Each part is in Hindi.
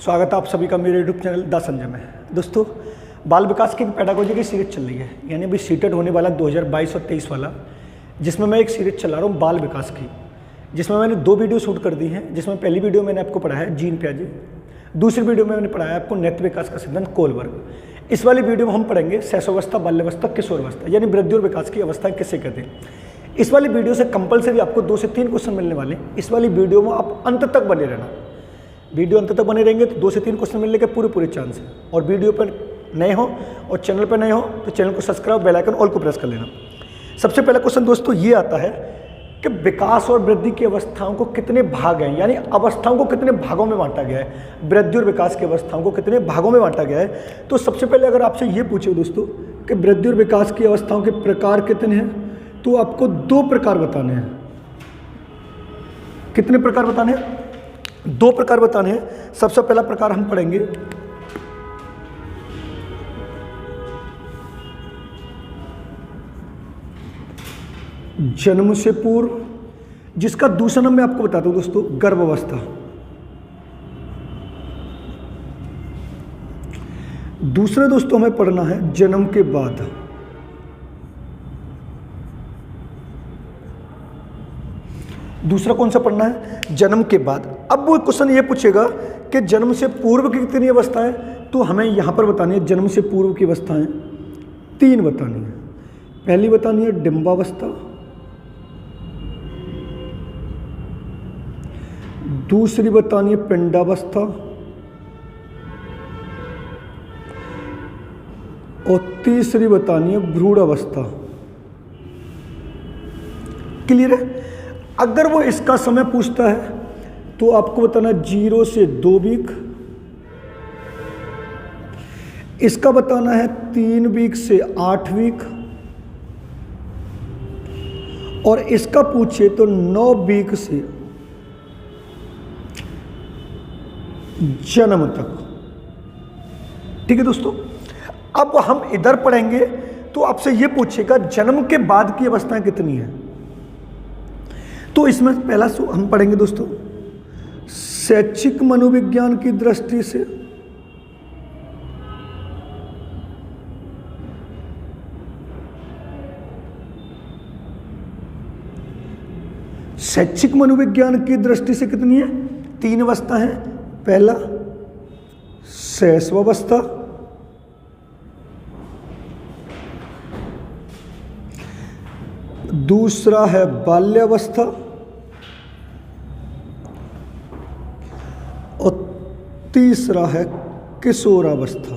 स्वागत है आप सभी का मेरे यूट्यूब चैनल द संजय में। दोस्तों, बाल विकास की पेडागोजी की सीरीज चल रही है, यानी अभी सीटेट होने वाला 2022 और 23 वाला, जिसमें मैं एक सीरीज चला रहा हूँ बाल विकास की, जिसमें मैंने 2 वीडियो शूट कर दी हैं। जिसमें पहली वीडियो मैंने आपको पढ़ाया है जीन पियाजे, दूसरी वीडियो में मैंने पढ़ाया आपको नेत्र विकास का सिद्धांत कोलबर्ग। इस वाली वीडियो में हम पढ़ेंगे शैशवावस्था, बाल्यावस्था, किशोरावस्था, यानी वृद्धि और विकास की अवस्थाएं किसे कहते हैं। इस वाली वीडियो से कंपलसरी आपको 2 से 3 क्वेश्चन मिलने वाले हैं। इस वाली वीडियो में आप अंत तक बने रहना, वीडियो अंत तक बने रहेंगे तो 2 से 3 क्वेश्चन मिलने के पूरे चांस है। और वीडियो पर नए हो और चैनल पर नए हो तो चैनल को सब्सक्राइब, बेल आइकन ऑल को प्रेस कर लेना। सबसे पहला क्वेश्चन दोस्तों ये आता है कि विकास और वृद्धि की अवस्थाओं को कितने भाग हैं, यानी अवस्थाओं को कितने भागों में बांटा गया है, वृद्धि और विकास की अवस्थाओं को कितने भागों में बांटा गया है। तो सबसे पहले अगर आपसे ये पूछे दोस्तों कि वृद्धि और विकास की अवस्थाओं के प्रकार कितने हैं, तो आपको 2 प्रकार बताने हैं। कितने प्रकार बताने हैं? 2 प्रकार बताने हैं। सबसे पहला प्रकार हम पढ़ेंगे जन्म से पूर्व, जिसका दूसरा नाम मैं आपको बताता हूं दोस्तों, गर्भावस्था। दूसरा दोस्तों हमें पढ़ना है जन्म के बाद। दूसरा कौन सा पढ़ना है? जन्म के बाद। अब वो क्वेश्चन ये पूछेगा कि जन्म से पूर्व की कितनी अवस्था है, तो हमें यहां पर बतानी है जन्म से पूर्व की अवस्थाएं 3 बतानी है। पहली बतानी है डिंबावस्था, दूसरी बतानी है पिंडावस्था, और तीसरी बतानी है भ्रूणावस्था। क्लियर है? अगर वो इसका समय पूछता है तो आपको बताना 0 से 2 वीक, इसका बताना है 3 वीक से 8 वीक, और इसका पूछे तो 9 वीक से जन्म तक। ठीक है दोस्तों, अब हम इधर पढ़ेंगे तो आपसे यह पूछेगा जन्म के बाद की अवस्थाएं कितनी है। तो इसमें पहला हम पढ़ेंगे दोस्तों शैक्षिक मनोविज्ञान की दृष्टि से शैक्षिक मनोविज्ञान की दृष्टि से कितनी है? 3 अवस्था है। पहला शैशवावस्था, दूसरा है बाल्यावस्था, और तीसरा है किशोरावस्था।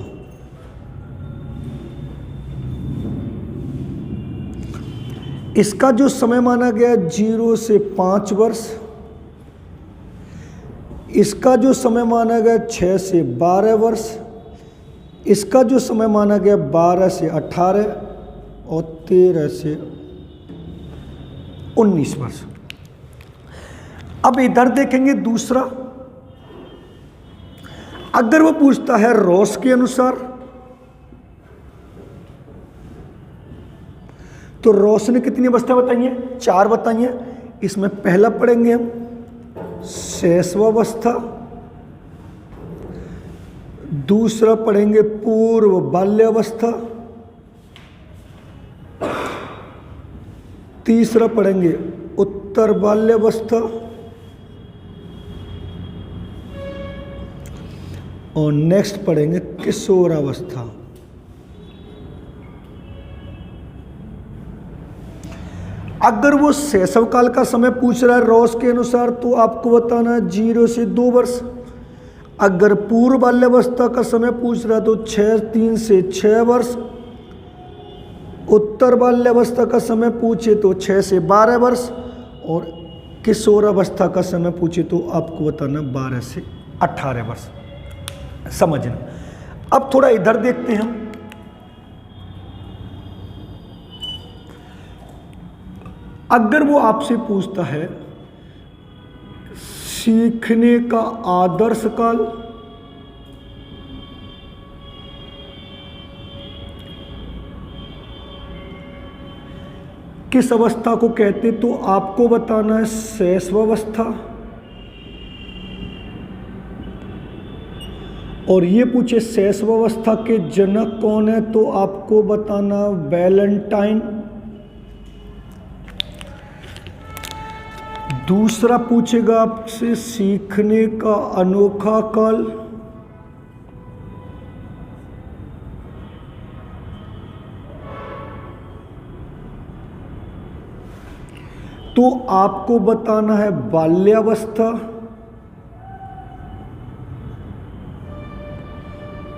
इसका जो समय माना गया 0 से 5 वर्ष, इसका जो समय माना गया 6 से 12 वर्ष, इसका जो समय माना गया 12 से 18 और 13 से 19 वर्ष। अब इधर देखेंगे दूसरा, अगर वो पूछता है रॉस के अनुसार, तो रॉस ने कितनी अवस्था बताई है? 4 बताई है। इसमें पहला पढ़ेंगे हम शैशवावस्था, दूसरा पढ़ेंगे पूर्व बाल्यावस्था, तीसरा पढ़ेंगे उत्तर बाल्यावस्था, और नेक्स्ट पढ़ेंगे किशोरावस्था। अगर वो शैशव काल का समय पूछ रहा है रॉस के अनुसार, तो आपको बताना है 0 से 2 वर्ष। अगर पूर्व बाल्यावस्था का समय पूछ रहा है तो 3 से 6 वर्ष। उत्तर बाल्यावस्था का समय पूछे तो 6 से 12 वर्ष, और किशोरावस्था का समय पूछे तो आपको बताना 12 से 18 वर्ष। समझना। अब थोड़ा इधर देखते हैं हम। अगर वो आपसे पूछता है सीखने का आदर्श काल, किस अवस्था को कहते, तो आपको बताना है शैशवावस्था, और ये पूछे शैशवावस्था के जनक कौन है, तो आपको बताना वैलेंटाइन। दूसरा पूछेगा आपसे सीखने का अनोखा काल, तो आपको बताना है बाल्यावस्था।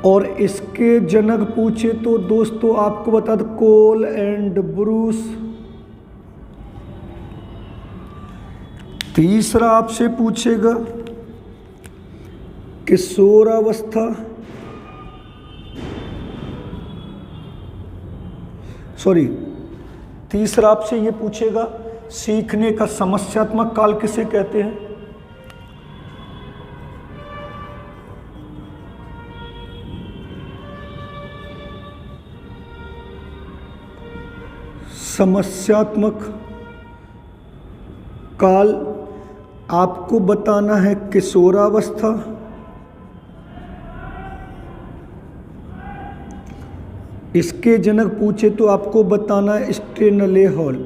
और इसके जनक पूछे तो दोस्तों आपको बता दो कोल एंड ब्रूस। तीसरा आपसे पूछेगा किशोरावस्था, तीसरा आपसे ये पूछेगा सीखने का समस्यात्मक काल किसे कहते हैं। समस्यात्मक काल आपको बताना है किशोरावस्था। इसके जनक पूछे तो आपको बताना है स्टेनले हॉल।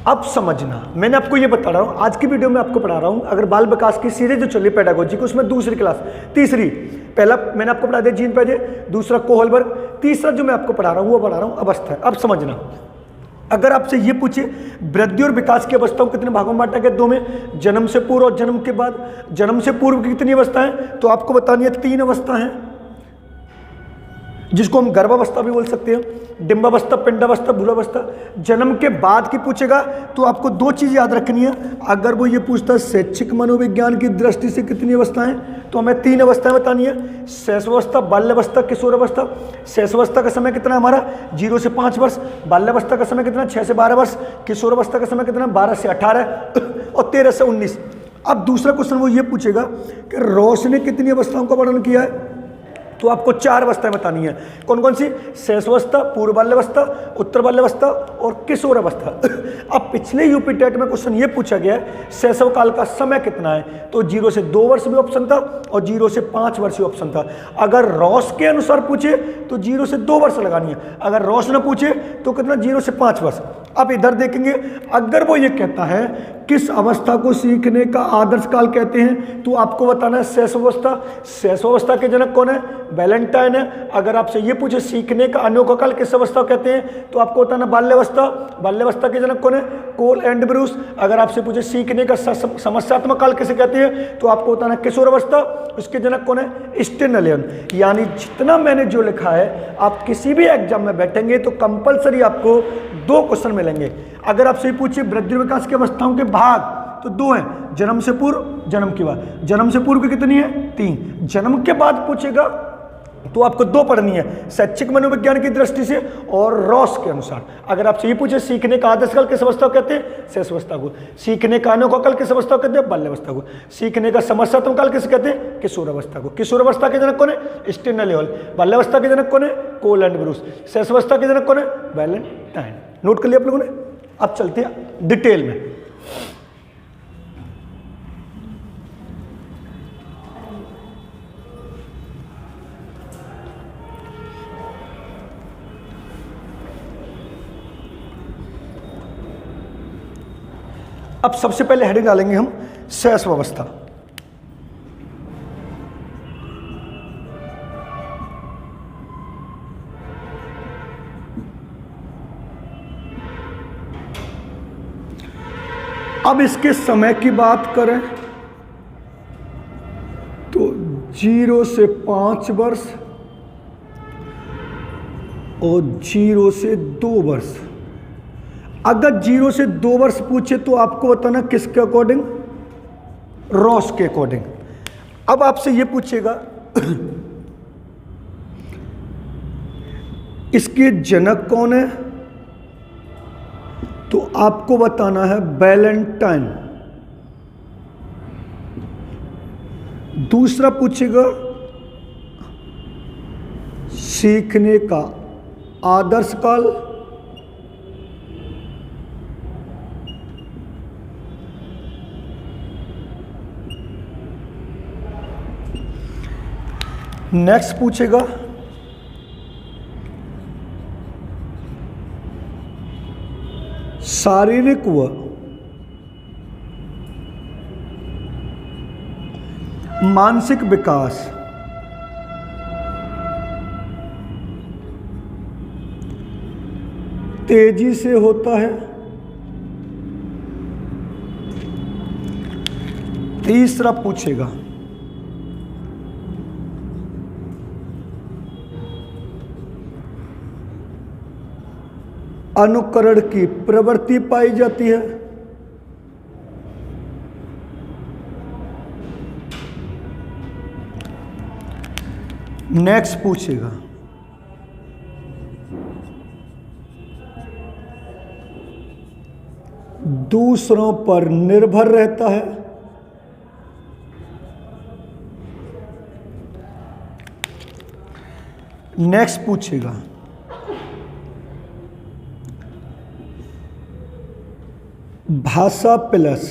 अब समझना, मैंने आपको ये बता रहा हूं, आज की वीडियो में आपको पढ़ा रहा हूं, अगर बाल विकास की सीरीज जो चली पेडागोजी की, उसमें दूसरी क्लास, तीसरी, पहला मैंने आपको पढ़ा दिया जीन पैजे, दूसरा कोहलबर्ग, तीसरा जो मैं आपको पढ़ा रहा हूं वो पढ़ा रहा हूं अवस्था। अब समझना, अगर आपसे ये पूछे वृद्धि और विकास की अवस्थाओं कितने भागों में बांटा गया, दो में, जन्म से पूर्व और जन्म के बाद। जन्म से पूर्व की कितनी अवस्थाएं, तो आपको बतानी है 3 अवस्था हैं, जिसको हम गर्भावस्था भी बोल सकते हैं, डिंबावस्था, पिंडावस्था, भ्रूणावस्था। जन्म के बाद की पूछेगा तो आपको 2 चीज याद रखनी है। अगर वो ये पूछता है शैक्षिक मनोविज्ञान की दृष्टि से कितनी अवस्थाएं, तो हमें 3 अवस्थाएं बतानी है, शैशवावस्था, बाल्यावस्था, किशोरावस्था। शैशवावस्था का समय कितना हमारा 0 से 5 वर्ष, बाल्यावस्था का समय कितना 6 से 12 वर्ष, किशोरावस्था का समय कितना 12 से 18 और 13 से 19। अब दूसरा क्वेश्चन वो ये पूछेगा कि रॉस ने कितनी अवस्थाओं का वर्णन किया है, तो आपको 4 अवस्थाएं बतानी है। कौन कौन सी, शैशवावस्था, पूर्व बाल्यावस्था, उत्तर बाल्यावस्था और किशोरावस्था। अब पिछले यूपी टेट में क्वेश्चन ये पूछा गया है शैशव काल का समय कितना है, तो 0 से 2 वर्ष भी ऑप्शन था और 0 से 5 वर्ष भी ऑप्शन था। अगर रॉस के अनुसार पूछे तो 0 से 2 वर्ष लगानी है, अगर रॉस न पूछे तो कितना 0 से 5 वर्ष। अब इधर देखेंगे, अगर वो ये कहता है किस अवस्था को सीखने का आदर्श काल कहते हैं, तो आपको बताना है शैशवावस्था। शैशवावस्था के जनक कौन है, वैलेंटाइन है। अगर आपसे ये पूछे सीखने का अनोखा काल किस अवस्था को कहते हैं, तो आपको बताना बाल्यावस्था। बाल्यावस्था के जनक कौन है, कोल एंड ब्रूस। अगर आपसे पूछे सीखने का समस्यात्मक काल किसे कहते हैं, तो आपको बताना किशोरावस्था। उसके जनक कौन है, स्टेनलेयन। यानी जितना मैंने जो लिखा है, आप किसी भी एग्जाम में बैठेंगे तो कंपलसरी आपको 2 क्वेश्चन मिलेंगे। अगर आपसे पूछे वृद्धि विकास की अवस्थाओं के भाग, तो 2 हैं, जन्म से पूर्व, जन्म के बाद। जन्म से पूर्व की कितनी है, 3। जन्म के बाद पूछेगा तो आपको 2 पढ़नी है, शैक्षिक मनोविज्ञान की दृष्टि से और रॉस के अनुसार। अगर आपसे ये पूछे सीखने का आदर्श काल किस अवस्था को कहते हैं, शैशवावस्था को। सीखने का अनोखा काल किस अवस्था को कहते हैं, बाल्यावस्था को। सीखने का समस्यात्मक काल किसे कहते हैं, किशोरावस्था को। किशोरावस्था के जनक कौन है, स्टेनले हॉल। बाल्यावस्था के जनक कौन है, कोल एंड ब्रूस। शैशवावस्था के जनक कौन है, वैलेंटाइन। नोट कर लिया आप लोगों ने। अब चलते हैं डिटेल में। अब सबसे पहले हेडिंग डालेंगे हम शैशवावस्था। अब इसके समय की बात करें तो 0 से 5 वर्ष और 0 से 2 वर्ष। अगर 0 से 2 वर्ष पूछे तो आपको बताना किसके अकॉर्डिंग, रॉस के अकॉर्डिंग। अब आपसे ये पूछेगा इसके जनक कौन है, तो आपको बताना है वैलेंटाइन। दूसरा पूछेगा सीखने का आदर्श काल, नेक्स्ट पूछेगा शारीरिक व मानसिक विकास तेजी से होता है। तीसरा पूछेगा अनुकरण की प्रवृत्ति पाई जाती है। नेक्स्ट पूछेगा दूसरों पर निर्भर रहता है। नेक्स्ट पूछेगा भाषा प्लस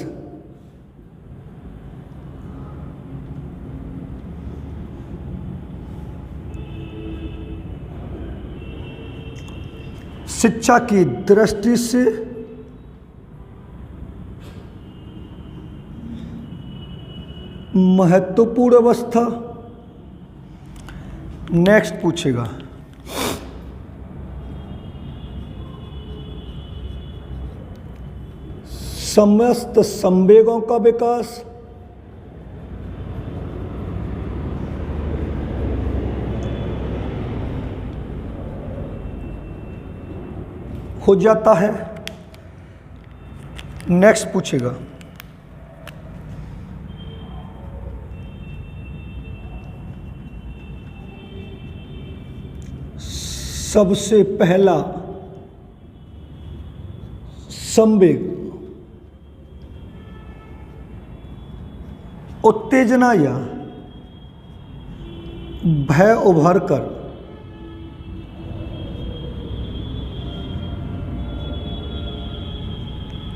शिक्षा की दृष्टि से महत्वपूर्ण अवस्था। नेक्स्ट पूछेगा समस्त संवेगों का विकास। हो जाता है। नेक्स्ट पूछेगा सबसे पहला संवेग उत्तेजना या भय उभर कर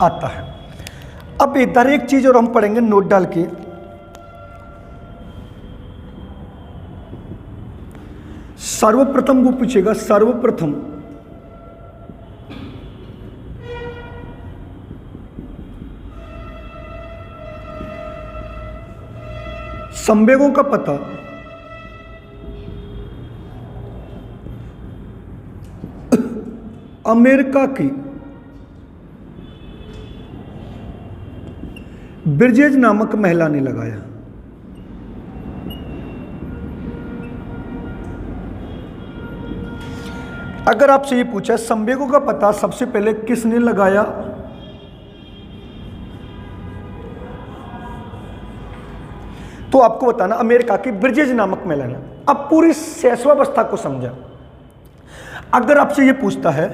आता है। अब इधर एक चीज और हम पढ़ेंगे नोट डाल के, सर्वप्रथम वो पूछेगा सर्वप्रथम संवेगों का पता अमेरिका की ब्रिजेज नामक महिला ने लगाया। अगर आपसे ये पूछा संवेगों का पता सबसे पहले किसने लगाया, तो आपको बताना अमेरिका की ब्रिजेज नामक महिला ने। अब पूरी शैशवावस्था को समझा। अगर आपसे ये पूछता है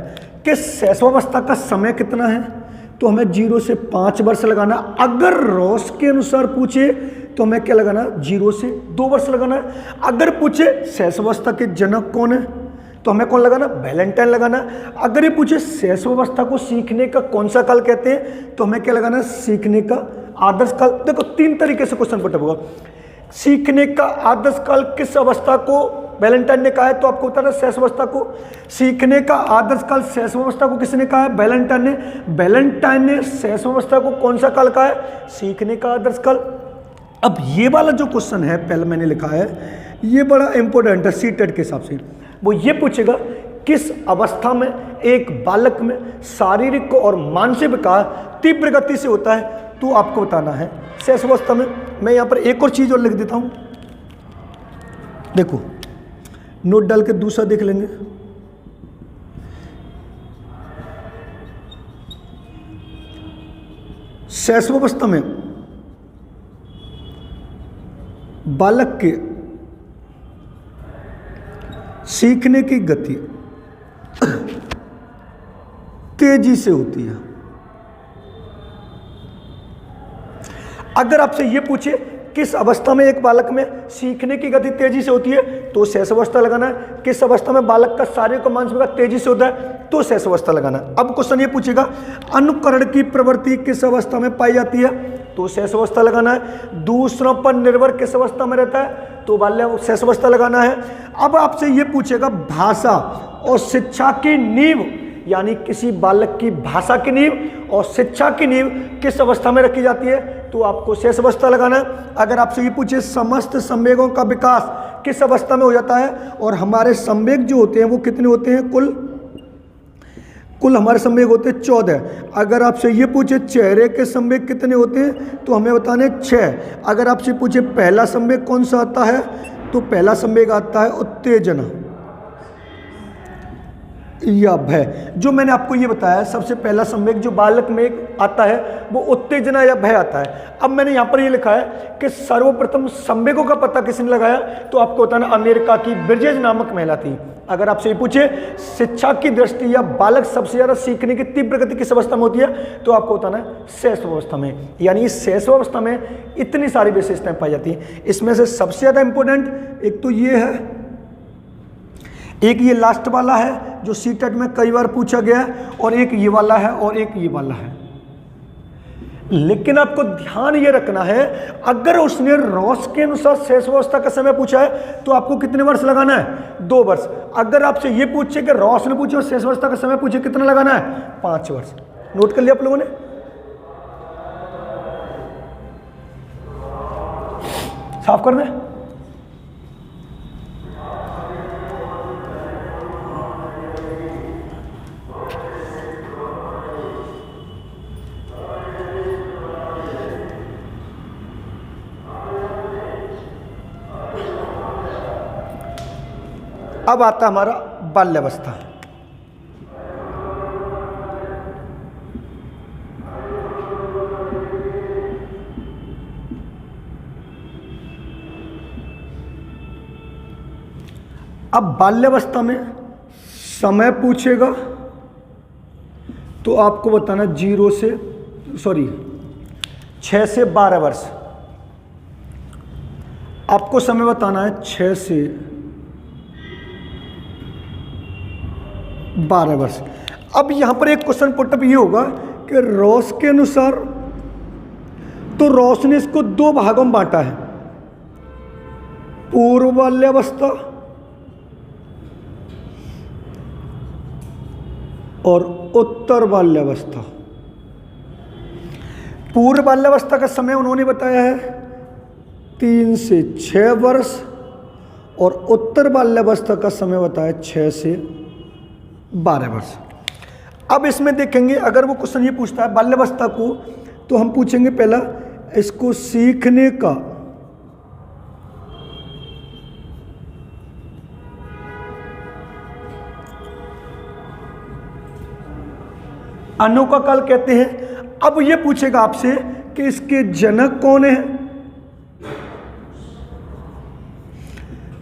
कि शैशवावस्था का समय कितना है, तो हमें 0 से 5 वर्ष लगाना। अगर रॉस के अनुसार पूछे तो हमें क्या लगाना, 0 से 2 वर्ष लगाना है। अगर पूछे शैशवावस्था के जनक कौन है, तो हमें कौन लगाना, वैलेंटाइन लगाना। अगर ये पूछे शैशवावस्था को सीखने का कौन सा काल कहते हैं, तो हमें क्या लगाना, सीखने का आदर्श काल। देखो 3 तरीके से क्वेश्चन पुट होगा। सीखने का आदर्श काल किस अवस्था को वैलेंटाइन ने कहा है, तो आपको बताना शैशवावस्था को। सीखने का आदर्श काल शैशवावस्था को किसने कहा है, वैलेंटाइन ने। वैलेंटाइन ने शैशवावस्था को कौन सा काल कहा है, सीखने का आदर्श काल। अब ये वाला जो क्वेश्चन है पहले मैंने लिखा है, ये बड़ा इंपॉर्टेंट है सीटेट के हिसाब से। वो ये पूछेगा किस अवस्था में एक बालक में शारीरिक और मानसिक विकास तीव्र गति से होता है, तो आपको बताना है शैशवावस्था में। मैं यहां पर एक और चीज और लिख देता हूं, देखो नोट डाल के दूसरा देख लेंगे। शैशवावस्था में बालक के सीखने की गति तेजी से होती है। अगर आपसे यह पूछे किस अवस्था में एक बालक में सीखने की गति तेजी से होती है, तो शैशवावस्था लगाना है। किस अवस्था में बालक का शारीरिक और मानसिक विकास तेजी से होता है, तो शैशवावस्था लगाना है। अब क्वेश्चन ये पूछेगा अनुकरण की प्रवृत्ति किस अवस्था में पाई जाती है, तो शैशवावस्था लगाना है। दूसरों पर निर्भर किस अवस्था में रहता है, तो बाल्य शैशवावस्था लगाना है। अब आपसे ये पूछेगा भाषा और शिक्षा की नींव, यानी किसी बालक की भाषा की नींव और शिक्षा की नींव किस अवस्था में रखी जाती है, तो आपको शैशवावस्था लगाना है। अगर आपसे ये पूछे समस्त संवेगों का विकास किस अवस्था में हो जाता है, और हमारे संवेग जो होते हैं वो कितने होते हैं, कुल हमारे संवेग होते हैं 14। अगर आपसे ये पूछे चेहरे के संवेग कितने होते हैं, तो हमें बताने 6। अगर आपसे पूछे पहला संवेग कौन सा आता है, तो पहला संवेग आता है उत्तेजना या भय। जो मैंने आपको ये बताया, सबसे पहला संवेग जो बालक में आता है वो उत्तेजना या भय आता है। अब मैंने यहाँ पर ये लिखा है कि सर्वप्रथम संवेगों का पता किसने लगाया, तो आपको बताना अमेरिका की ब्रिजेज नामक महिला थी। अगर आपसे ये पूछे शिक्षा की दृष्टि या बालक सबसे ज़्यादा सीखने की तीव्र गति किस अवस्था में होती है, तो आपको बताना है शैशवावस्था में। यानी इस शैशवावस्था में इतनी सारी विशेषताएं पाई जाती हैं। इसमें से सबसे ज़्यादा इंपॉर्टेंट एक तो ये है, एक ये लास्ट वाला है जो सीटेट में कई बार पूछा गया है, और एक ये वाला है, और एक ये वाला है। लेकिन आपको ध्यान ये रखना है, अगर उसने रॉस के अनुसार शैशवावस्था का समय पूछा है तो आपको कितने वर्ष लगाना है, 2 वर्ष। अगर आपसे ये पूछे कि रॉस ने पूछे और शैशवावस्था का समय पूछे, कितना लगाना है, 5 वर्ष। नोट कर लिया आप लोगों ने। साफ कर दें। अब आता है हमारा बाल्यावस्था। अब बाल्यावस्था में समय पूछेगा तो आपको बताना 6 से 12 वर्ष। आपको समय बताना है 6 से 12 वर्ष। अब यहां पर एक क्वेश्चन पुटअप ये होगा कि रॉस के अनुसार, तो रॉस ने इसको 2 भागों में बांटा है, पूर्व बाल्यावस्था और उत्तर बाल्यावस्था। पूर्व बाल्यावस्था का समय उन्होंने बताया है 3 से 6 वर्ष, और उत्तर बाल्यावस्था का समय बताया 6 से 12 वर्ष। अब इसमें देखेंगे, अगर वो क्वेश्चन ये पूछता है बाल्यावस्था को, तो हम पूछेंगे पहला इसको सीखने का अनोखा काल कहते हैं। अब ये पूछेगा आपसे कि इसके जनक कौन है,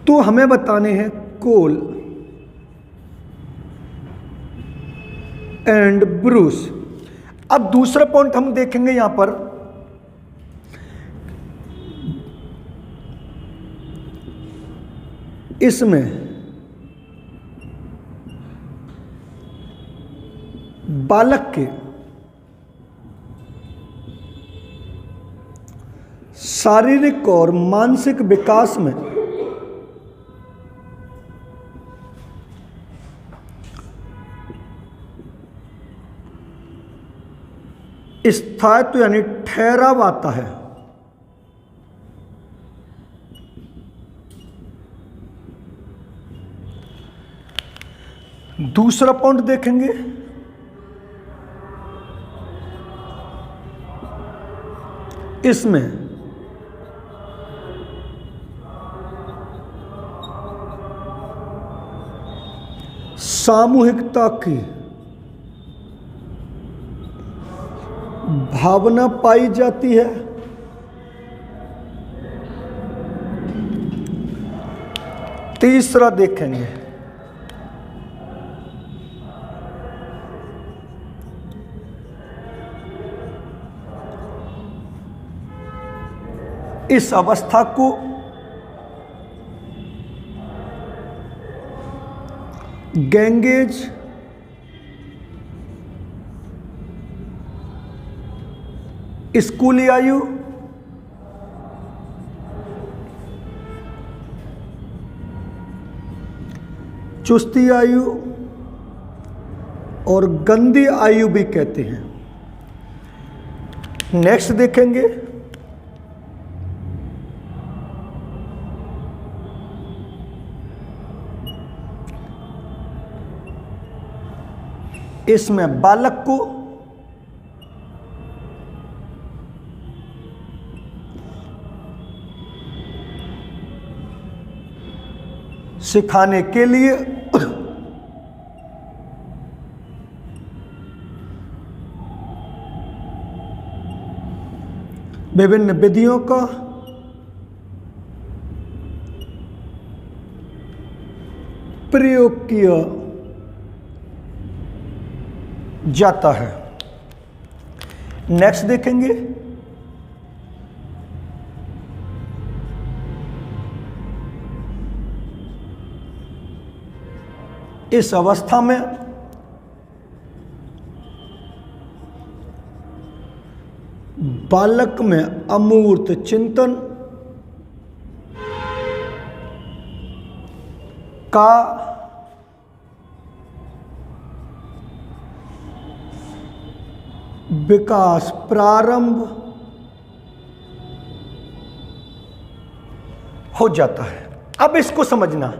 तो हमें बताने हैं कोल एंड ब्रूस। अब दूसरा पॉइंट हम देखेंगे यहां पर, इसमें बालक के शारीरिक और मानसिक विकास में स्थायित्व यानी ठहराव आता है। दूसरा पॉइंट देखेंगे, इसमें सामूहिकता की भावना पाई जाती है। तीसरा देखेंगे, इस अवस्था को गैंगेज स्कूली आयु चुस्ती आयु और गंदी आयु भी कहते हैं। नेक्स्ट देखेंगे इसमें बालक को सिखाने के लिए विभिन्न विधियों का प्रयोग किया जाता है। नेक्स्ट देखेंगे इस अवस्था में बालक में अमूर्त चिंतन का विकास प्रारंभ हो जाता है। अब इसको समझना,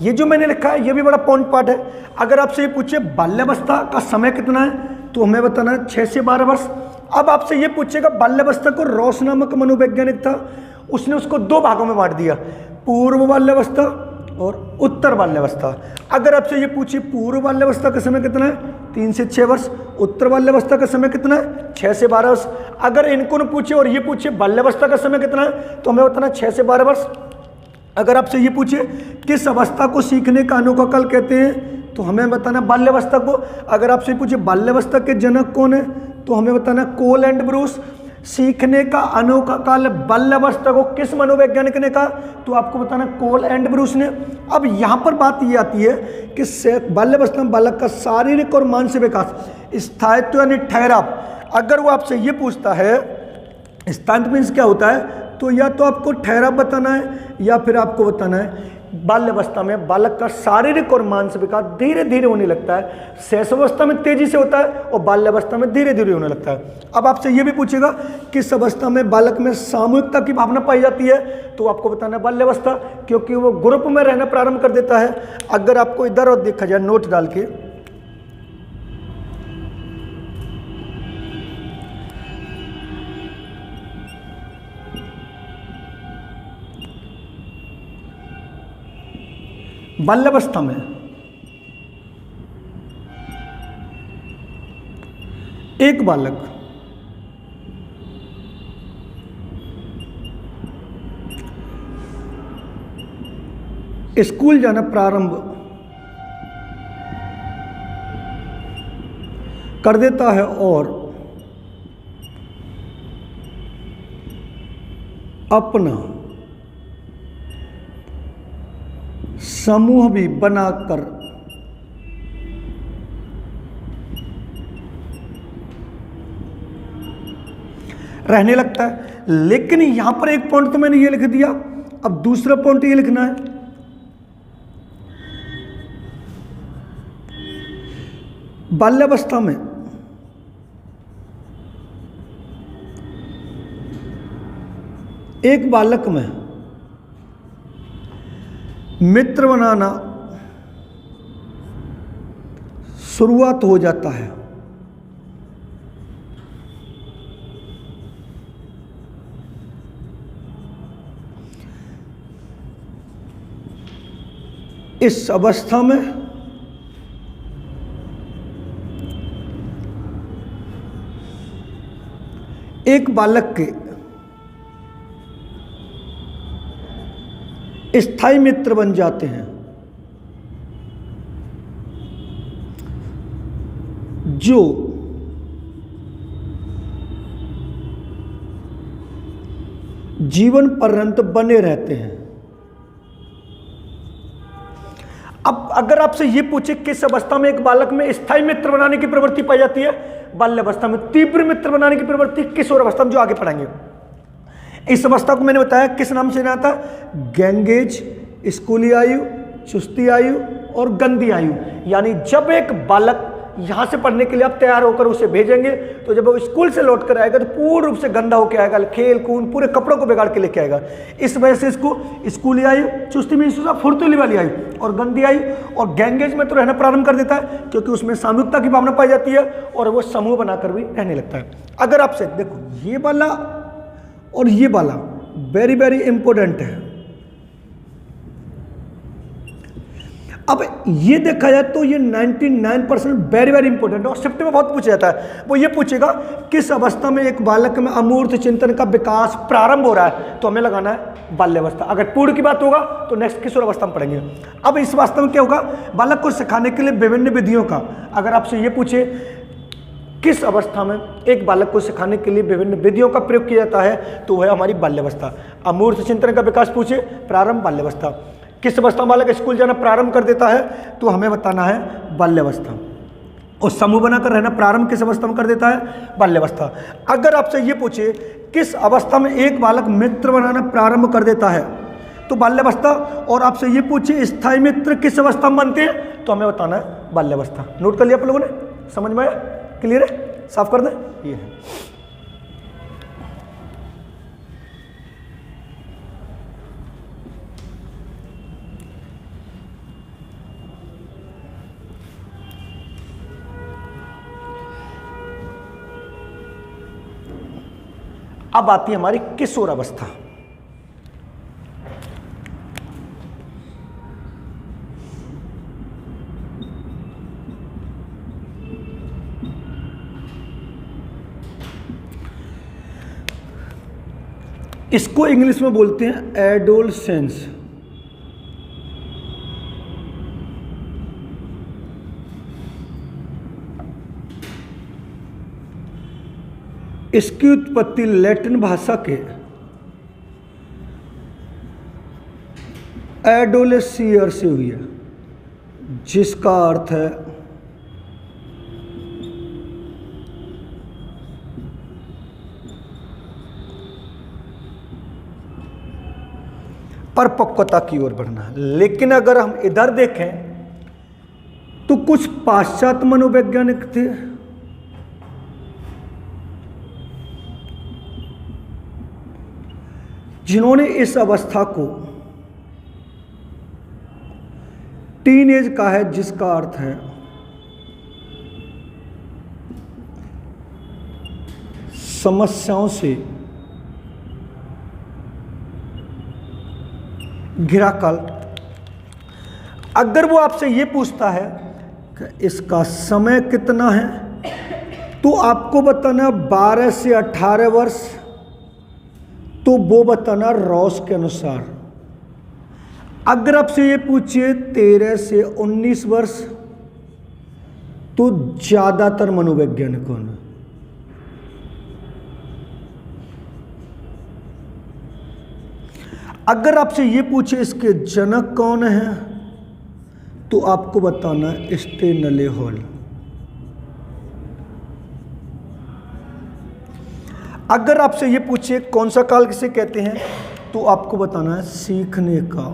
ये जो मैंने लिखा है ये भी बड़ा पॉइंट पार्ट है। अगर आपसे ये पूछे बाल्यावस्था का समय कितना है तो हमें बताना है 6 से 12 वर्ष। अब आपसे ये पूछेगा बाल्यावस्था को रॉस नामक मनोवैज्ञानिक था, उसने उसको 2 भागों में बांट दिया, पूर्व बाल्यावस्था और उत्तर बाल्यावस्था। अगर आपसे ये पूछे पूर्व बाल्यावस्था का समय कितना है 3 से 6 वर्ष, उत्तर बाल्यावस्था का समय कितना है 6 से 12 वर्ष। अगर इनको न पूछे और ये पूछे बाल्यावस्था का समय कितना है तो हमें बताना 6 से 12 वर्ष। अगर आपसे ये पूछे किस अवस्था को सीखने का अनोखा काल कहते हैं तो हमें बताना बाल्यावस्था को। अगर आपसे पूछे बाल्यावस्था के जनक कौन है तो हमें बताना कोल एंड ब्रूस। सीखने का अनोखा काल बाल्यावस्था को किस मनोवैज्ञानिक ने कहा तो आपको बताना कोल एंड ब्रूस ने। अब यहाँ पर बात ये आती है कि बाल्यावस्था में बालक का शारीरिक और मानसिक विकास, स्थायित्व यानी ठहराव। अगर वो आपसे ये पूछता है स्थायित्व मीन्स क्या होता है तो या तो आपको ठहराव बताना है या फिर आपको बताना है बाल्यावस्था में बालक का शारीरिक और मानसिक विकास धीरे धीरे होने लगता है। शैशवावस्था में तेजी से होता है और बाल्यावस्था में धीरे धीरे होने लगता है। अब आपसे ये भी पूछेगा किस अवस्था में बालक में सामूहिकता की भावना पाई जाती है तो आपको बताना है बाल्यावस्था, क्योंकि वो ग्रुप में रहना प्रारंभ कर देता है। अगर आपको इधर और देखा जाए नोट डाल के, बाल्यावस्था में एक बालक स्कूल जाना प्रारंभ कर देता है और अपना समूह भी बनाकर रहने लगता है। लेकिन यहां पर एक पॉइंट तो मैंने ये लिख दिया, अब दूसरा पॉइंट ये लिखना है बाल्यावस्था में एक बालक में मित्र बनाना शुरुआत हो जाता है। इस अवस्था में एक बालक के स्थायी मित्र बन जाते हैं जो जीवन पर्यंत बने रहते हैं। अब अगर आपसे ये पूछे किस अवस्था में एक बालक में स्थायी मित्र बनाने की प्रवृत्ति पाई जाती है, बाल्यावस्था में। तीव्र मित्र बनाने की प्रवृत्ति किशोर अवस्था में, जो आगे पढ़ाएंगे। इस अवस्था को मैंने बताया किस नाम से जाना था, गैंगेज, स्कूली आयु, चुस्ती आयु और गंदी आयु, यानी जब एक बालक यहाँ से पढ़ने के लिए आप तैयार होकर उसे भेजेंगे तो जब वो स्कूल से लौट कर आएगा तो पूर्ण रूप से गंदा होकर आएगा, खेल कूद पूरे कपड़ों को बिगाड़ के लेके आएगा। इस वजह से इसको स्कूली आयु, चुस्ती में फुर्तीली वाली आयु और गंदी आयु और गैंगेज में तो रहना प्रारंभ कर देता है, क्योंकि उसमें सामूहिकता की भावना पाई जाती है और वो समूह बनाकर भी रहने लगता है। अगर आपसे देखो ये वाला और ये वाला वेरी वेरी इंपॉर्टेंट है। अब ये देखा जाए तो ये 99% वेरी वेरी इंपॉर्टेंट है और शिफ्ट में बहुत पूछा जाता है। वो ये पूछेगा किस अवस्था में एक बालक में अमूर्त चिंतन का विकास प्रारंभ हो रहा है, तो हमें लगाना है बाल्यावस्था। अगर पूर्ण की बात होगा तो नेक्स्ट किशोर अवस्था में पढ़ेंगे। अब इस अवस्था में क्या होगा, बालक को सिखाने के लिए विभिन्न विधियों का, अगर आपसे ये पूछे किस अवस्था में एक बालक को सिखाने के लिए विभिन्न विधियों का प्रयोग किया जाता है, तो वह हमारी बाल्यावस्था। अमूर्त चिंतन का विकास पूछे, प्रारंभ बाल्यावस्था। किस अवस्था में बालक स्कूल जाना प्रारंभ कर देता है, तो हमें बताना है बाल्यावस्था। और समूह बनाकर रहना प्रारंभ किस अवस्था में कर देता है, बाल्यावस्था। अगर आपसे ये पूछे किस अवस्था में एक बालक मित्र बनाना प्रारंभ कर देता है, तो बाल्यावस्था। और आपसे ये पूछे स्थायी मित्र किस अवस्था में बनते हैं, तो हमें बताना है बाल्यावस्था। नोट कर लिया आप लोगों ने, समझ में आया, क्लियर है, साफ कर दें। ये है अब आती है हमारी किशोर अवस्था। इसको इंग्लिश में बोलते हैं एडोलसेंस। इसकी उत्पत्ति लैटिन भाषा के एडोलेसियर से हुई है, जिसका अर्थ है परिपक्वता की ओर बढ़ना। लेकिन अगर हम इधर देखें तो कुछ पाश्चात्य मनोवैज्ञानिक थे जिन्होंने इस अवस्था को टीन एज कहा है, जिसका अर्थ है समस्याओं से घिरा काल। अगर वो आपसे ये पूछता है कि इसका समय कितना है, तो आपको बताना 12 से 18 वर्ष, तो वो बताना रॉस के अनुसार। अगर आपसे ये पूछिए 13 से 19 वर्ष, तो ज्यादातर मनोवैज्ञानिकों ने। अगर आपसे ये पूछे इसके जनक कौन है, तो आपको बताना है स्टेनले हॉल। अगर आपसे ये पूछे कौन सा काल किसे कहते हैं, तो आपको बताना है सीखने का।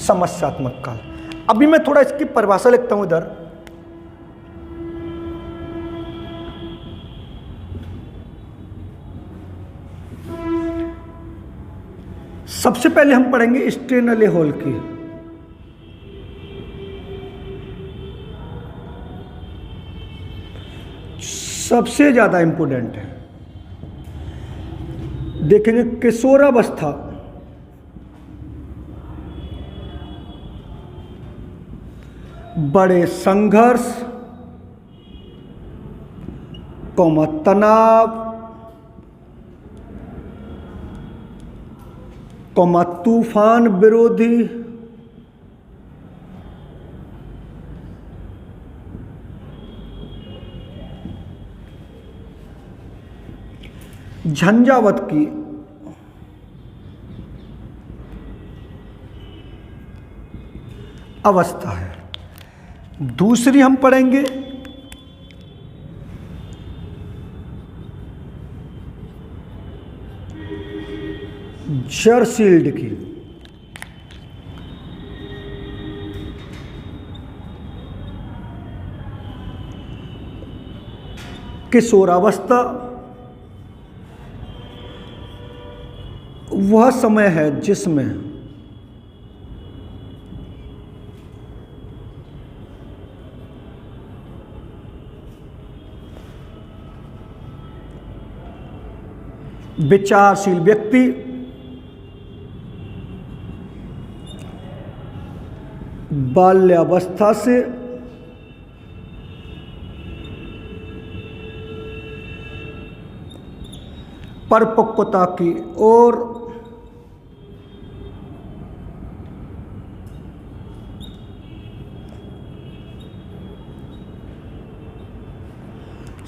समस्यात्मक काल। अभी मैं थोड़ा इसकी परिभाषा लिखता हूं इधर। सबसे पहले हम पढ़ेंगे स्टेनले हॉल की। सबसे ज्यादा इंपोर्टेंट है, देखेंगे किशोरावस्था बड़े संघर्ष, तनाव, तूफान विरोधी, झंझावत की अवस्था है। दूसरी हम पढ़ेंगे जरसील्ड की। किशोरावस्था वह समय है जिसमें विचारशील व्यक्ति बाल्यावस्था से परिपक्वता की ओर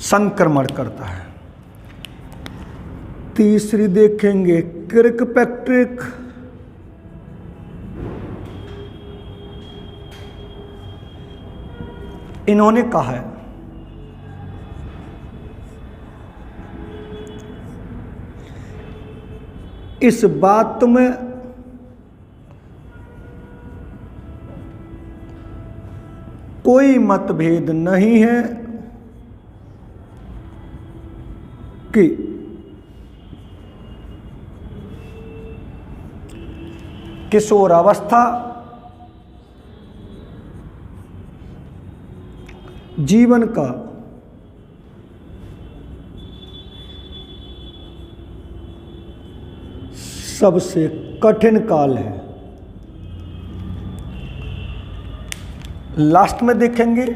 संक्रमण करता है। तीसरी देखेंगे किर्कपैट्रिक। इन्होंने कहा है इस बात में कोई मतभेद नहीं है कि किशोरावस्था जीवन का सबसे कठिन काल है। लास्ट में देखेंगे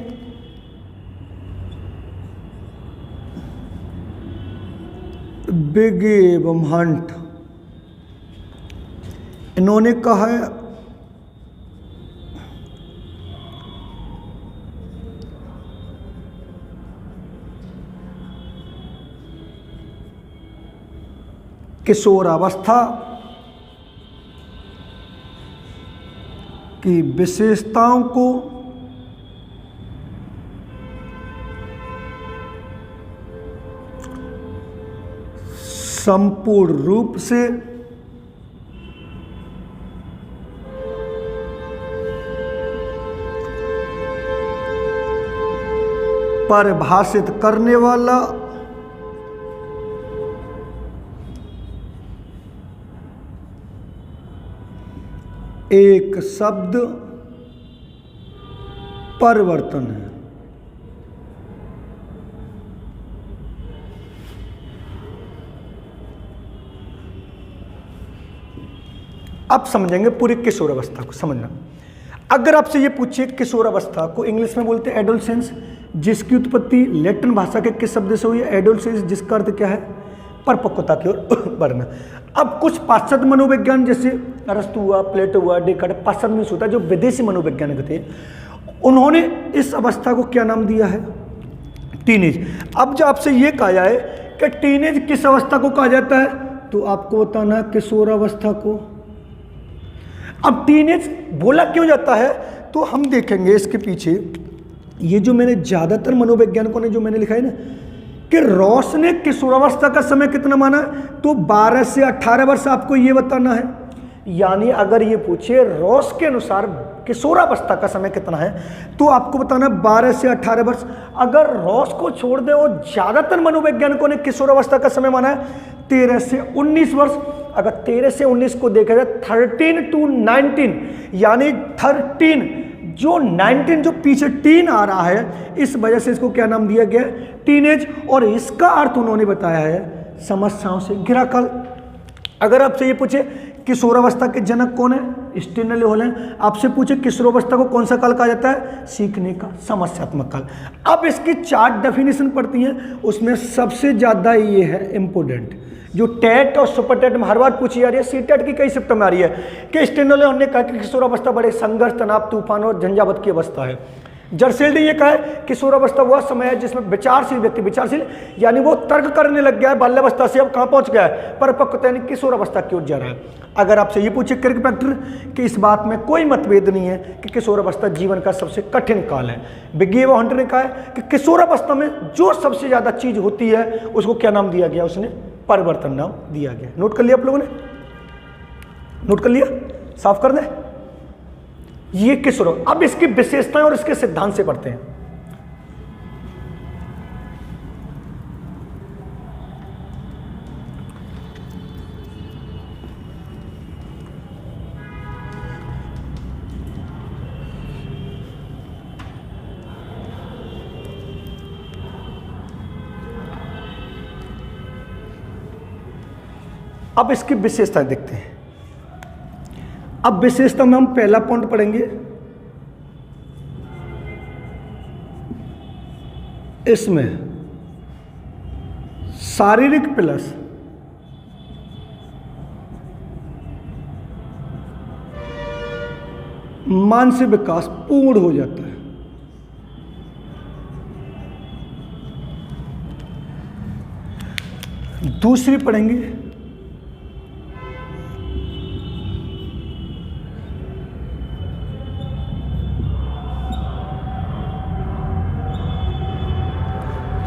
बिग एवं हंट। इन्होंने कहा है किशोरावस्था की विशेषताओं को संपूर्ण रूप से परिभाषित करने वाला एक शब्द परिवर्तन है। अब समझेंगे पूरी किशोरावस्था को। समझना, अगर आपसे ये पूछिए किशोरावस्था को इंग्लिश में बोलते हैं एडोलसेंस, जिसकी उत्पत्ति लैटिन भाषा के किस शब्द से हुई है? एडोलसेंस, जिसका अर्थ क्या है? परिपक्वता की ओर बढ़ना। अब कुछ पाश्चात्य मनोविज्ञान जैसे अरस्तु हुआ, प्लेटो हुआ, डेकार्ट, पाश्चात्य में होता है, जो विदेशी मनोवैज्ञानिक थे, उन्होंने इस अवस्था को क्या नाम दिया है? टीनेज। अब जो आपसे ये कहा जाए कि टीनेज किस अवस्था को कहा जाता है, तो आपको बताना किशोरावस्था को। अब टीनेज बोला क्यों जाता है, तो हम देखेंगे इसके पीछे ये जो मैंने ज्यादातर मनोवैज्ञानिकों ने जो मैंने लिखा है ना, कि रॉस ने किशोरावस्था का समय कितना माना है, तो 12 से 18 वर्ष आपको ये बताना है। यानी अगर ये पूछे रॉस के अनुसार किशोरावस्था का समय कितना है, तो आपको बताना 12 से 18 वर्ष। अगर रॉस को छोड़ दे और ज्यादातर मनोवैज्ञानिकों ने किशोरावस्था का समय माना है 13 से 19 वर्ष। अगर 13 से 19 को देखा जाए 13 to 19, यानी 13 जो 19 जो पीछे टीन आ रहा है, इस वजह से इसको क्या नाम दिया गया? टीनेज। और इसका अर्थ उन्होंने बताया है समस्याओं से घिरा काल। अगर आपसे ये पूछे किशोरावस्था के जनक कौन है? स्टेनले हॉल है। आपसे पूछे किशोरावस्था को कौन सा काल कहा जाता है? सीखने का समस्यात्मक काल। अब इसकी 4 डेफिनेशन पढ़ती हैं, उसमें सबसे ज्यादा ये है इंपोर्टेंट, जो टेट और सुपर टेट में हर बार पूछी जा रही है, सी टेट की कई शिफ्ट में आ रही है, कि स्टेनले ने कहा कि किशोरावस्था बड़े संघर्ष, तनाव, तूफान और झंझावत की अवस्था है। जरसील्ड ने यह कहा है किशोरावस्था वह समय है जिसमें विचारशील व्यक्ति, विचारशील यानी वो तर्क करने लग गया है, बाल्यावस्था से अब कहां पहुंच गया है? परिपक्वता यानी किशोरावस्था की ओर जा रहा है। अगर आपसे ये पूछे किर्कपैट्रिक कि इस बात में कोई मतभेद नहीं है कि किशोरावस्था जीवन का सबसे कठिन काल है। बिग एवं हंट ने कहा है कि किशोरावस्था में जो सबसे ज्यादा चीज होती है उसको क्या नाम दिया गया? उसने परिवर्तन नाम दिया गया। नोट कर लिया आप लोगों ने? नोट कर लिया, साफ कर दे। ये किस रो, अब इसकी विशेषताएं और इसके सिद्धांत से पढ़ते हैं। अब इसकी विशेषताएं देखते हैं। अब विशेषता में हम पहला पॉइंट पढ़ेंगे, इसमें शारीरिक प्लस मानसिक विकास पूर्ण हो जाता है। दूसरी पढ़ेंगे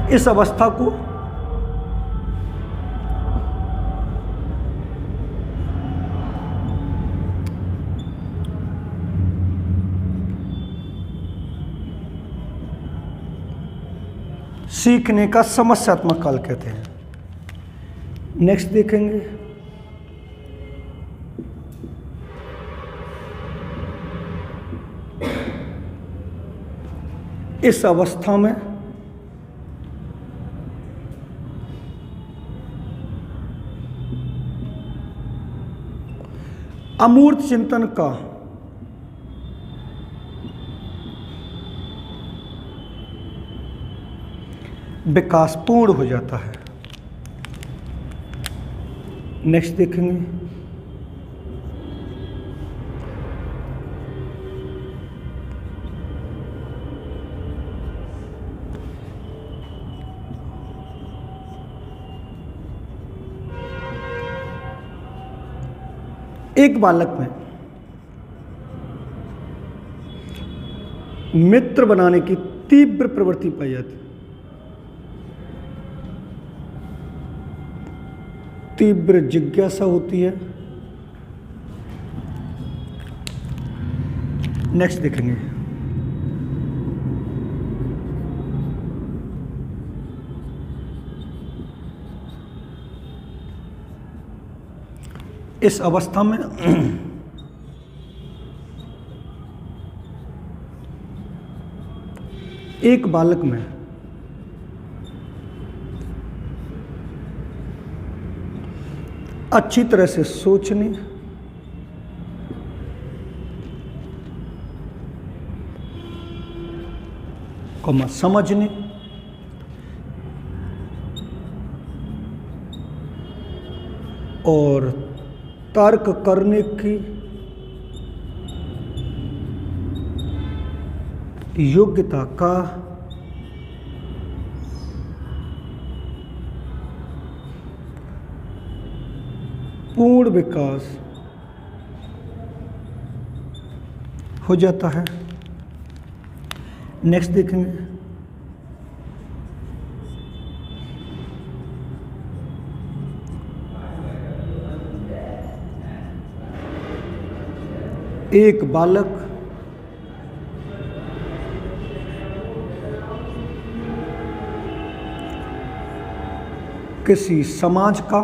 इस अवस्था को सीखने का समस्यात्मक काल कहते हैं। नेक्स्ट देखेंगे इस अवस्था में अमूर्त चिंतन का विकास पूर्ण हो जाता है। नेक्स्ट देखेंगे एक बालक में मित्र बनाने की तीव्र प्रवृत्ति पाई जाती है। तीव्र जिज्ञासा होती है। नेक्स्ट देखेंगे इस अवस्था में एक बालक में अच्छी तरह से सोचने, समझने और तर्क करने की योग्यता का पूर्ण विकास हो जाता है। नेक्स्ट देखेंगे एक बालक किसी समाज का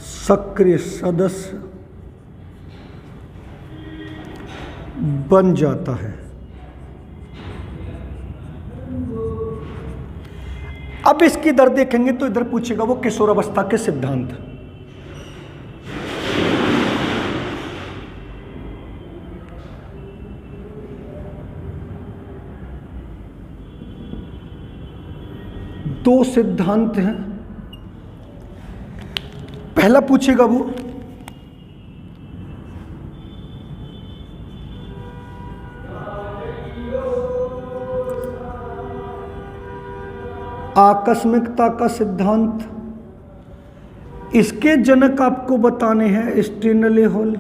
सक्रिय सदस्य बन जाता है। अब इसकी दर देखेंगे तो इधर पूछेगा वो किशोरावस्था के सिद्धांत। दो सिद्धांत हैं। पहला पूछेगा वो आकस्मिकता का सिद्धांत। इसके जनक आपको बताने हैं स्टेनले हॉल।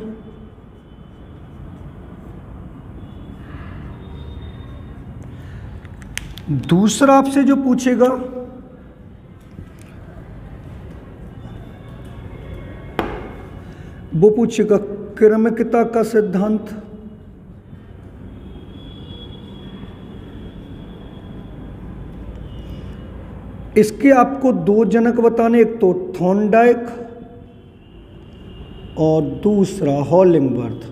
दूसरा आपसे जो पूछेगा वो पूछेगा क्रमिकता का सिद्धांत। इसके आपको दो जनक बताने, एक तो थॉर्नडाइक और दूसरा हॉलिंगबर्थ।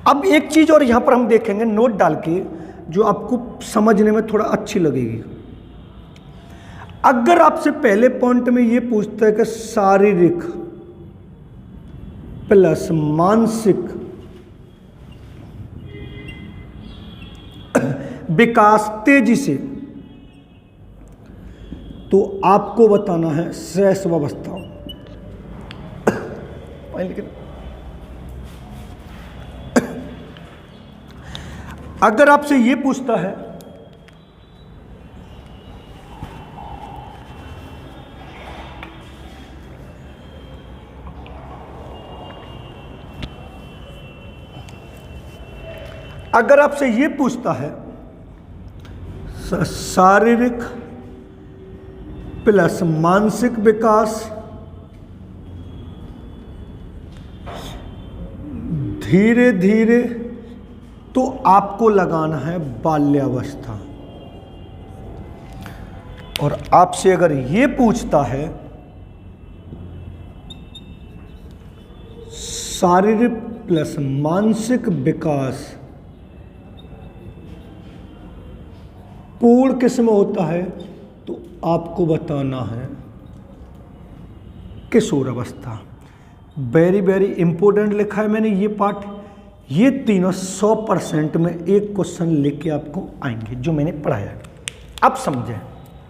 अब एक चीज और यहां पर हम देखेंगे नोट डाल के, जो आपको समझने में थोड़ा अच्छी लगेगी। अगर आपसे पहले पॉइंट में यह पूछता है कि शारीरिक प्लस मानसिक विकास तेजी से, तो आपको बताना है शैशवावस्था। अगर आपसे यह पूछता है शारीरिक प्लस मानसिक विकास धीरे धीरे, तो आपको लगाना है बाल्यावस्था। और आपसे अगर ये पूछता है शारीरिक प्लस मानसिक विकास पूर्ण किस में होता है, तो आपको बताना है किशोर अवस्था। वेरी वेरी इंपॉर्टेंट लिखा है मैंने ये पार्ट। ये तीनों 100% में एक क्वेश्चन लेके आपको आएंगे जो मैंने पढ़ाया है। अब समझें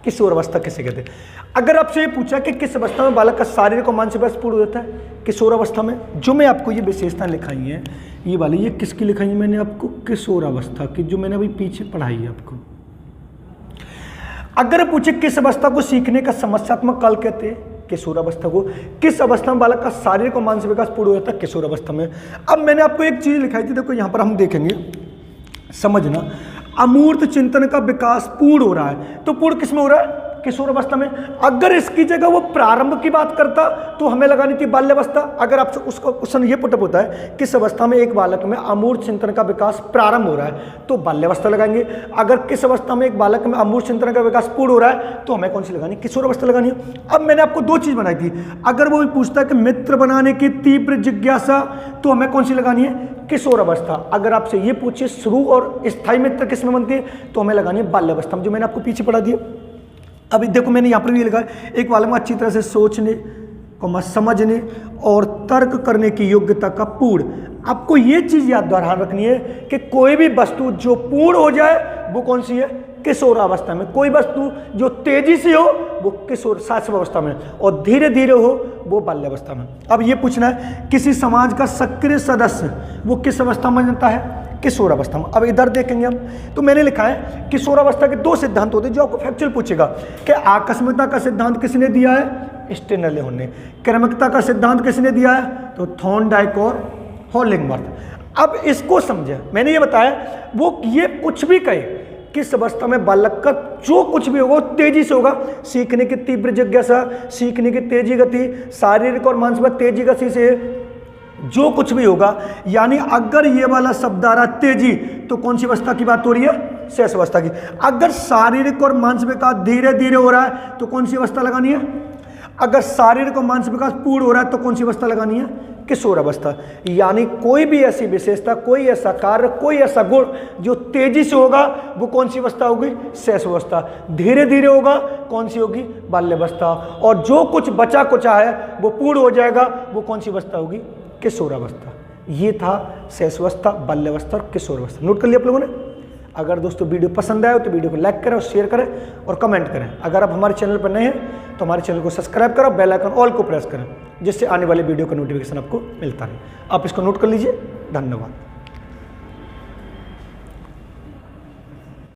किशोर अवस्था किसे कहते हैं। अगर आपसे ये पूछा कि किस अवस्था में बालक का शारीरिक और मानसिक विकास पूर्ण होता है, किशोर अवस्था में, जो मैं आपको ये विशेषता लिखाई है, ये वाली, ये किसकी लिखाई है मैंने आपको, किशोर अवस्था की, जो मैंने अभी पीछे पढ़ाई है आपको। अगर पूछे किस अवस्था को सीखने का समस्यात्मक काल कहते हैं, किशोर अवस्था को। किस अवस्था में बालक का शारीरिक और मानसिक विकास पूर्ण हो जाता है, किशोर अवस्था में। अब मैंने आपको एक चीज लिखाई थी, देखो यहां पर हम देखेंगे, समझना। अमूर्त चिंतन का विकास पूर्ण हो रहा है, तो पूर्ण किस में हो रहा है, किशोर अवस्था में। अगर इसकी जगह वो प्रारंभ की बात करता तो हमें लगानी थी बाल्यावस्था। अगर आपसे उसका क्वेश्चन ये पुटअप होता है किस अवस्था में एक बालक में अमूर्त चिंतन का विकास प्रारंभ हो रहा है, तो बाल्यावस्था लगाएंगे। अगर किस अवस्था में एक बालक में अमूर्त चिंतन का विकास पूर्ण हो रहा है, तो हमें कौन सी लगानी, किशोर अवस्था लगानी है। अब मैंने आपको दो चीज बनाई थी। अगर वो पूछता है कि मित्र बनाने की तीव्र जिज्ञासा, तो हमें कौन सी लगानी है, किशोर अवस्था। अगर आपसे ये पूछे शुरू और स्थायी मित्र किस में बनती है, तो हमें लगानी है बाल्यावस्था, जो मैंने आपको पीछे पढ़ा दिया। अभी देखो मैंने यहाँ पर भी लिखा है, एक बालक में अच्छी तरह से सोचने, समझने और तर्क करने की योग्यता का पूर्ण। आपको ये चीज याद ध्यान रखनी है कि कोई भी वस्तु जो पूर्ण हो जाए वो कौन सी है, किशोर अवस्था में। कोई वस्तु जो तेजी से हो वो किशोर शैशवावस्था में, और धीरे धीरे हो वो बाल्यावस्था में। अब ये पूछना है किसी समाज का सक्रिय सदस्य वो किस अवस्था में बनता है, किशोर अवस्था में। अब इधर देखेंगे हम, तो मैंने लिखा है किशोर अवस्था के दो सिद्धांत होते हैं जो आपको फैक्चुअल पूछेगा कि आकस्मिकता का सिद्धांत किसने दिया है, स्टेनरले ने। क्रमिकता का सिद्धांत किसने दिया है, तो थॉर्नडाइक और हॉलिंगबर्थ। अब इसको समझे, मैंने ये बताया वो ये कुछ भी कहे, किस अवस्था में बालक का जो कुछ भी होगा तेजी से होगा। सीखने की तीव्र जिज्ञासा, सीखने की तेजी गति, शारीरिक और मानसिक तेजी गति से जो कुछ भी होगा। यानी अगर ये वाला शब्द आ रहा तेजी, तो कौन सी अवस्था की बात हो रही है, शैशवावस्था की। अगर शारीरिक और मानसिक विकास धीरे धीरे हो रहा है, तो कौन सी अवस्था लगानी है। अगर शारीरिक और मानसिक विकास पूर्ण हो रहा है, तो कौन सी अवस्था लगानी है, किशोर अवस्था। यानी कोई भी ऐसी विशेषता, कोई ऐसा कार्य, कोई ऐसा गुण जो तेजी से होगा वो कौन सी अवस्था होगी, शैशवावस्था। धीरे धीरे होगा कौन सी होगी, बाल्यावस्था। और जो कुछ बचा कुचा है वो पूर्ण हो जाएगा, वो कौन सी अवस्था होगी, किशोर अवस्था। ये था शैशवावस्था, बाल्यावस्था और किशोर अवस्था। नोट कर लिया आप लोगों ने। अगर दोस्तों वीडियो पसंद आया हो तो वीडियो को लाइक करें और शेयर करें और कमेंट करें। अगर आप हमारे चैनल पर नए हैं तो हमारे चैनल को सब्सक्राइब करो, बेल आइकन ऑल को प्रेस करें, जिससे आने वाले वीडियो का नोटिफिकेशन आपको मिलता रहे। आप इसको नोट कर लीजिए। धन्यवाद।